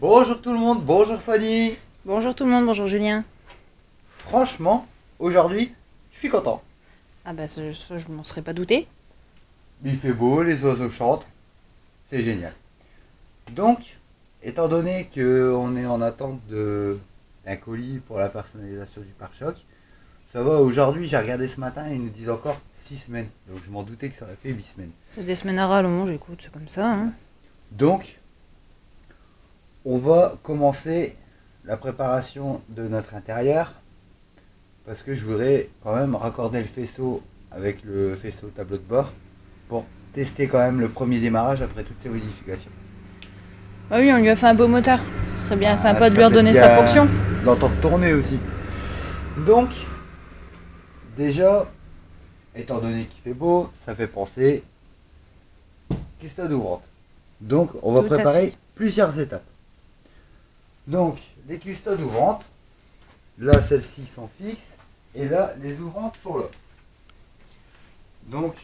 Bonjour tout le monde, bonjour Fanny. Bonjour tout le monde, bonjour Julien. Franchement, aujourd'hui, je suis content. Ah bah ça, je m'en serais pas douté. Il fait beau, les oiseaux chantent, c'est génial. Donc, étant donné qu'on est en attente d'un colis pour la personnalisation du pare-choc, ça va, aujourd'hui j'ai regardé ce matin, ils nous disent encore 6 semaines. Donc je m'en doutais que ça aurait fait 8 semaines. C'est des semaines à rallonge, écoute, c'est comme ça. Hein. Donc, on va commencer la préparation de notre intérieur. Parce que je voudrais quand même raccorder le faisceau avec le faisceau tableau de bord pour tester quand même le premier démarrage après toutes ces modifications. Ah oui, on lui a fait un beau moteur. Ce serait bien sympa de Ça lui redonner peut être sa bien fonction. l'entendre tourner aussi. Donc, déjà, étant donné qu'il fait beau, ça fait penser custode ouvrante. Donc, on va Tout à préparer fait. plusieurs étapes. Donc, les custodes ouvrantes, là, celles-ci sont fixes. Et là, les ouvrantes sont là. Donc,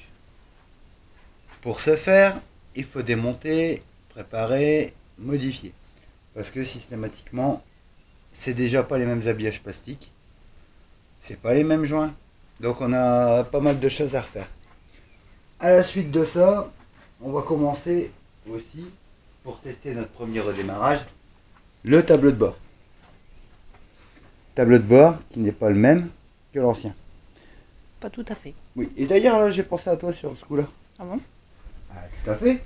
pour ce faire, il faut démonter, préparer, modifier. Parce que systématiquement, c'est déjà pas les mêmes habillages plastiques. C'est pas les mêmes joints. Donc on a pas mal de choses à refaire. À la suite de ça, on va commencer aussi, pour tester notre premier redémarrage, le tableau de bord. Tableau de bord qui n'est pas le même que l'ancien. Pas tout à fait. Oui, et d'ailleurs là j'ai pensé à toi sur ce coup-là. Ah bon? Ah, tout à fait.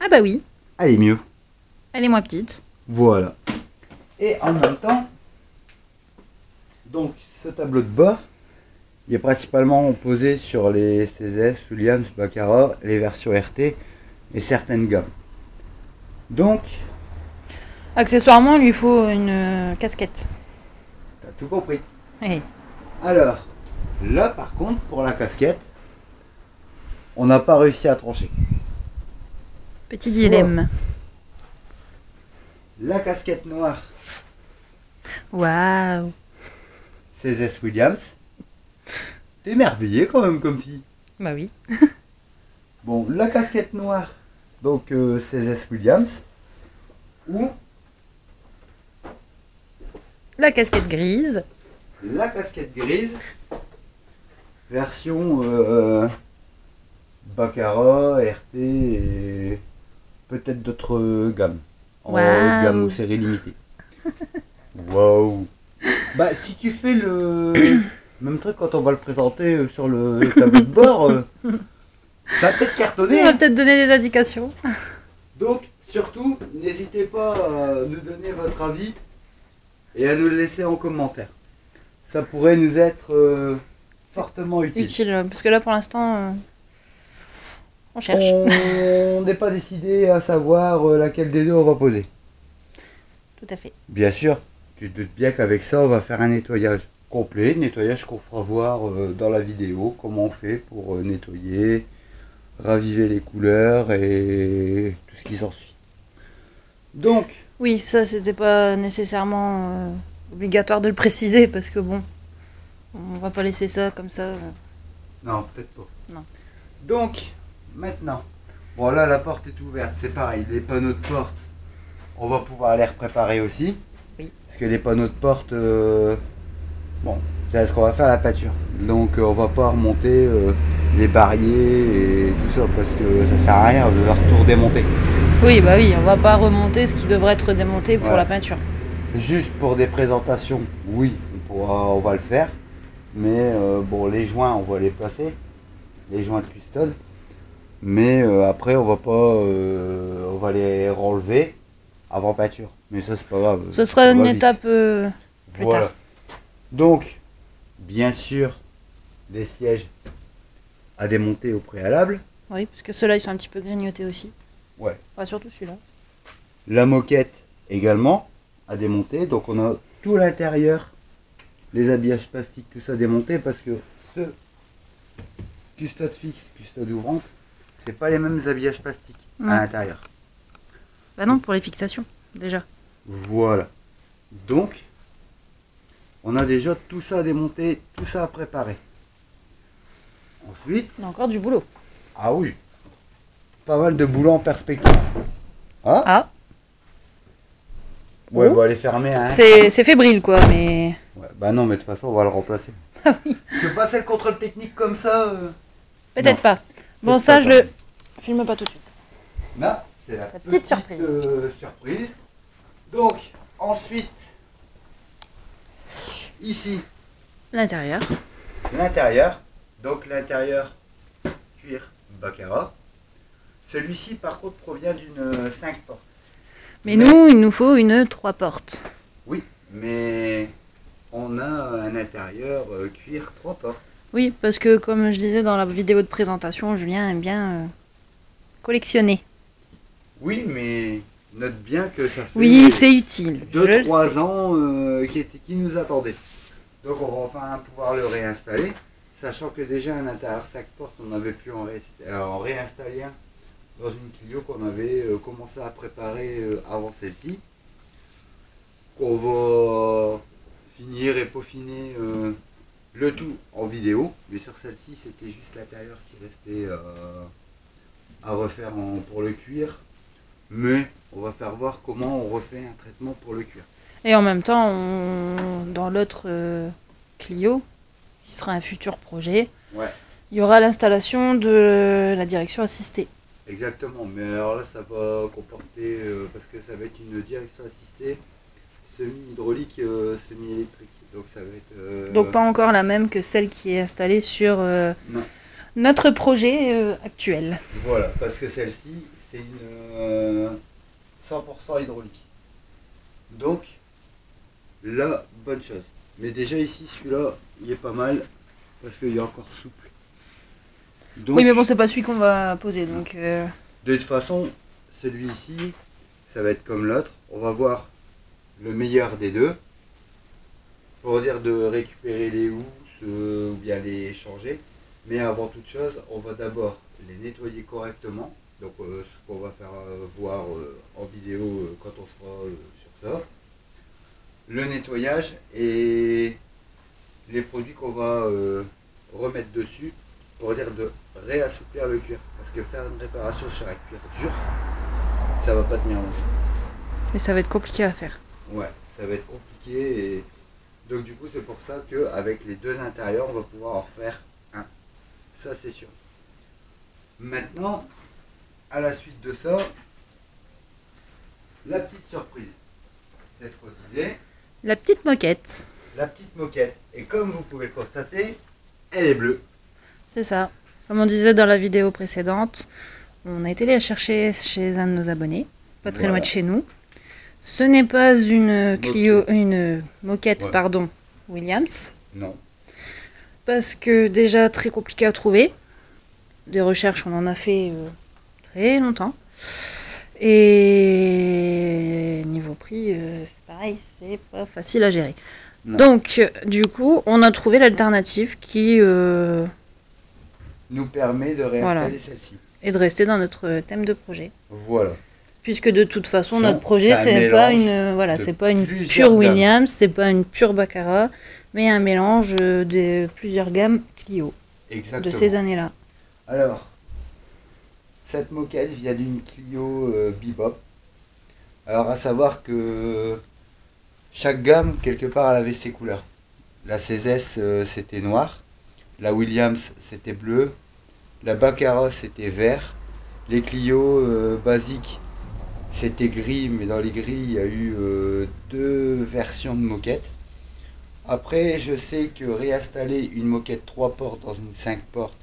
Ah bah oui, Elle est mieux. elle est moins petite. Voilà. Et en même temps, donc ce tableau de bord, il est principalement posé sur les CZ, Williams, Baccarat, les versions RT et certaines gammes. Donc, Accessoirement, il lui faut une casquette. t'as tout compris. Eh, Alors, là par contre, pour la casquette, on n'a pas réussi à trancher. petit dilemme. La casquette noire, Waouh. CZ Williams. T'es émerveillé quand même comme fille. Bah oui. Bon, la casquette noire, donc CZ Williams, ou La casquette grise. la casquette grise, version Baccarat, RT et peut-être d'autres gammes. En Waouh. gamme ou série limitée. Waouh. Bah si tu fais le même truc quand on va le présenter sur le tableau de bord, ça va peut-être cartonner. Ça va peut-être donner des indications. Donc, surtout, n'hésitez pas à nous donner votre avis et à nous le laisser en commentaire. Ça pourrait nous être fortement utile. Utile, parce que là pour l'instant, on cherche. On n'est pas décidé à savoir laquelle des deux on va poser. Tout à fait. Bien sûr, tu te doutes bien qu'avec ça, on va faire un nettoyage complet, nettoyage qu'on fera voir dans la vidéo, comment on fait pour nettoyer, raviver les couleurs et tout ce qui s'ensuit. Donc, Oui, ça c'était pas nécessairement obligatoire de le préciser parce que bon, on va pas laisser ça comme ça. non, peut-être pas. Non. Donc, maintenant, bon là la porte est ouverte, c'est pareil, les panneaux de porte, on va pouvoir les préparer aussi. Oui. Parce que les panneaux de porte, bon, c'est ce qu'on va faire à la pâture. Donc on va pas remonter les barriers et tout ça parce que ça sert à rien de leur tout redémonter. Oui, bah oui, on va pas remonter ce qui devrait être démonté pour Voilà. la peinture. Juste pour des présentations, oui, on va le faire. Mais bon, les joints, on va les placer, les joints de custode. Mais après, on va les renlever avant peinture. Mais ça, c'est pas grave. Ce sera ça une va vite. étape plus Voilà. tard. Donc, bien sûr, les sièges à démonter au préalable. Oui, parce que ceux-là ils sont un petit peu grignotés aussi. Ouais. Enfin, surtout celui-là. La moquette également à démonter. Donc, on a tout l'intérieur, les habillages plastiques, tout ça démonté parce que ce custode fixe, custode ouvrante, c'est pas les mêmes habillages plastiques Non. à l'intérieur. Bah non, pour les fixations, déjà. Voilà. Donc, on a déjà tout ça à démonter, tout ça à préparer. Ensuite, Il y a encore du boulot. ah oui, pas mal de boulot en perspective. Ah, Ah, ouais, oh. bon, elle est fermée. Hein. C'est fébrile, quoi, mais... Ouais, bah non, mais de toute façon, on va le remplacer. Ah oui, Parce que passer le contrôle technique comme ça. peut-être Non. pas. Bon, Peut-être ça, pas, je quand le même. filme pas tout de suite. Là, c'est la petite surprise. surprise. Donc, ensuite, ici, L'intérieur. l'intérieur. Donc, l'intérieur cuir baccarat. Celui-ci, par contre, provient d'une 5 portes. Mais nous, il nous faut une 3 portes. Oui, mais on a un intérieur cuir 3 portes. Oui, parce que comme je disais dans la vidéo de présentation, Julien aime bien collectionner. Oui, mais note bien que ça fait Oui, c'est utile. je le 2-3 sais. ans qui nous attendaient. Donc on va enfin pouvoir le réinstaller, sachant que déjà un intérieur 5 portes, on avait pu en réinstaller un dans une Clio qu'on avait commencé à préparer avant celle-ci. On va finir et peaufiner le tout en vidéo, mais sur celle-ci c'était juste l'intérieur qui restait à refaire pour le cuir. Mais on va faire voir comment on refait un traitement pour le cuir. Et en même temps, dans l'autre Clio, qui sera un futur projet, Ouais, il y aura l'installation de la direction assistée. exactement. Mais alors là, ça va comporter, parce que ça va être une direction assistée semi-hydraulique, semi-électrique. Donc ça va être... Donc pas encore la même que celle qui est installée sur Non, notre projet actuel. voilà, parce que celle-ci, c'est une 100% hydraulique. Donc, la bonne chose. Mais déjà ici, celui-là, il est pas mal, parce qu'il est encore souple. Donc, Oui, mais bon, c'est pas celui qu'on va poser, donc... de toute façon, celui-ci, ça va être comme l'autre. On va voir le meilleur des deux. Pour dire de récupérer les housses ou bien les changer. Mais avant toute chose, on va d'abord les nettoyer correctement. Donc ce qu'on va faire voir en vidéo quand on sera sur ça. Le nettoyage et les produits qu'on va remettre dessus pour dire de réassouplir le cuir. Parce que faire une réparation sur un cuir dur, ça va pas tenir longtemps. Mais ça va être compliqué à faire. Ouais, ça va être compliqué. Et donc du coup c'est pour ça qu'avec les deux intérieurs, on va pouvoir en refaire un. Ça c'est sûr. Maintenant, à la suite de ça, la petite surprise. C'est ce qu'on disait. La petite moquette. La petite moquette. Et comme vous pouvez le constater, elle est bleue. C'est ça. Comme on disait dans la vidéo précédente, on a été la chercher chez un de nos abonnés, pas très loin Voilà. de chez nous. Ce n'est pas une Clio, une moquette, Ouais. pardon, Williams, Non. parce que déjà très compliqué à trouver. Des recherches, on en a fait très longtemps. Et niveau prix, c'est pareil, c'est pas facile à gérer. Non. Donc, du coup, on a trouvé l'alternative qui Nous permet de réinstaller Voilà. celle-ci. est de rester dans notre thème de projet. Voilà. Puisque de toute façon, Ça, notre projet, c'est un c'est pas mélange une, voilà, de c'est pas une plusieurs pure gammes. Williams, c'est pas une pure Baccarat, mais un mélange de plusieurs gammes Clio Exactement. de ces années-là. Alors, cette moquette vient d'une Clio Bebop. Alors, à savoir que chaque gamme, quelque part, elle avait ses couleurs. La CZ, c'était noir. La Williams, c'était bleu. La Baccarat, c'était vert. Les Clio basiques, c'était gris, mais dans les gris, il y a eu deux versions de moquette. Après, je sais que réinstaller une moquette 3 portes dans une 5 portes,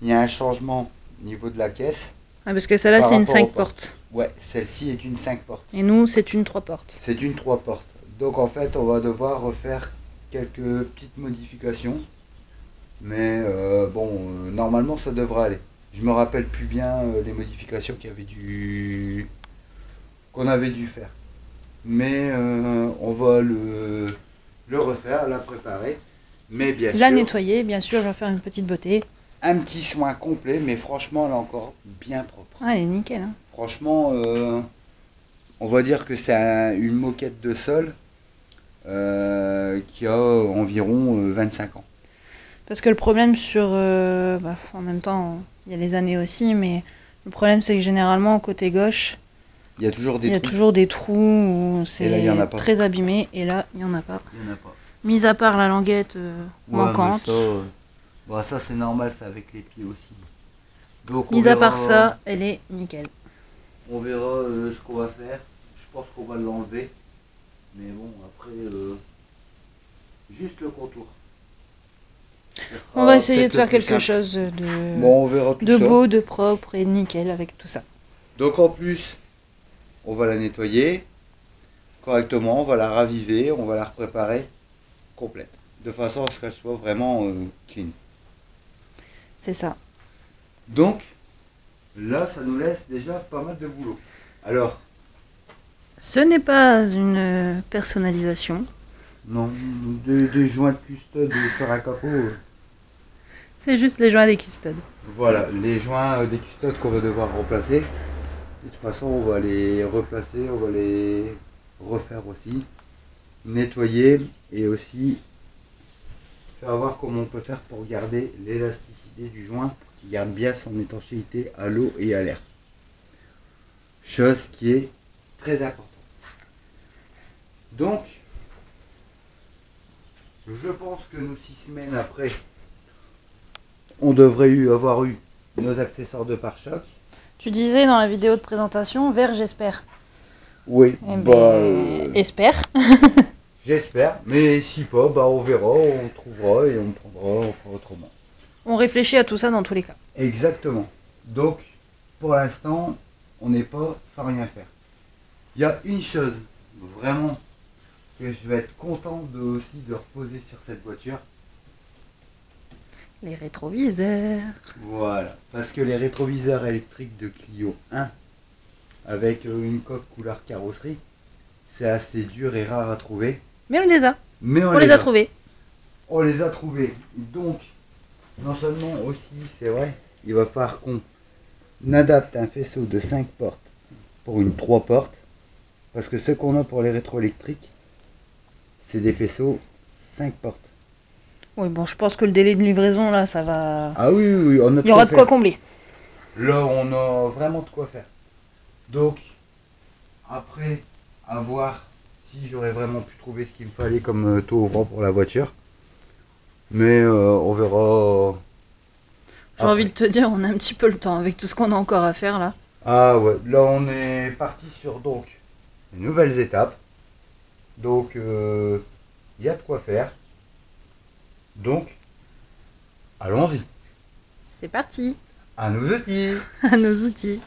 il y a un changement au niveau de la caisse. Ah, parce que celle-là, Par c'est une rapport aux 5 portes. Ouais, celle-ci est une 5 portes. Et nous, c'est une 3 portes. C'est une 3 portes. Donc en fait, on va devoir refaire quelques petites modifications. Mais normalement, ça devrait aller. Je me rappelle plus bien les modifications qu'on avait dû faire. Mais on va le refaire, la préparer. Mais bien La sûr, nettoyer, bien sûr, je vais faire une petite beauté. un petit soin complet, mais franchement, là encore, bien propre. Ah, elle est nickel. Hein. Franchement, on va dire que c'est une moquette de sol qui a environ 25 ans. Parce que le problème en même temps, il y a les années aussi, mais Le problème, c'est que généralement, côté gauche, Il y a toujours des il y a trous. toujours des trous où Et là, il y en a c'est pas. très abîmé. Et là, il n'y en a pas. Il y en a pas. Mis à part la languette Ouais, manquante. mais ça, bon, ça c'est normal, c'est avec les pieds aussi. Donc on Mis à verra, part ça, elle est nickel. on verra ce qu'on va faire. Je pense qu'on va l'enlever. Mais bon, après, juste le contour. On va essayer peut-être de faire le plus quelque simple. chose de, Bon, on verra tout de ça. beau, de propre et nickel avec tout ça. Donc en plus, on va la nettoyer correctement, on va la raviver, on va la repréparer complète. De façon à ce qu'elle soit vraiment clean. C'est ça. Donc, là, ça nous laisse déjà pas mal de boulot. Alors, Ce n'est pas une personnalisation. non, des joints de custode sur un capot. C'est juste les joints des custodes. Voilà, les joints des custodes qu'on va devoir remplacer. De toute façon, on va les replacer, on va les refaire aussi. Nettoyer et aussi faire voir comment on peut faire pour garder l'élasticité du joint, pour qu'il garde bien son étanchéité à l'eau et à l'air. Chose qui est très importante. Donc, je pense que nous 6 semaines après, on devrait avoir eu nos accessoires de pare-choc. Tu disais dans la vidéo de présentation, vert j'espère. Oui, Eh ben, espère. j'espère. Mais si pas, on verra, on trouvera et on prendra, on fera autrement. On réfléchit à tout ça dans tous les cas. Exactement. Donc, pour l'instant, on n'est pas sans rien faire. Il y a une chose, vraiment, que je vais être content aussi de reposer sur cette voiture. Les rétroviseurs. Voilà. Parce que les rétroviseurs électriques de Clio 1, avec une coque couleur carrosserie, c'est assez dur et rare à trouver. Mais on les a. Mais On les a trouvés. On les a trouvés. Donc, non seulement aussi, c'est vrai, il va falloir qu'on adapte un faisceau de 5 portes pour une 3 portes. Parce que ce qu'on a pour les rétroélectriques, c'est des faisceaux 5 portes. Oui, bon, je pense que le délai de livraison, là, ça va... Ah oui, oui, on a Il y aura de quoi combler. Là, on a vraiment de quoi faire. Donc, après, à voir si j'aurais vraiment pu trouver ce qu'il me fallait comme taux ouvrant pour la voiture. Mais on verra. J'ai envie de te dire, on a un petit peu le temps avec tout ce qu'on a encore à faire, là. Ah ouais, là on est parti sur donc de nouvelles étapes. Donc il y a de quoi faire. Donc allons-y. C'est parti. À nos outils. À nos outils.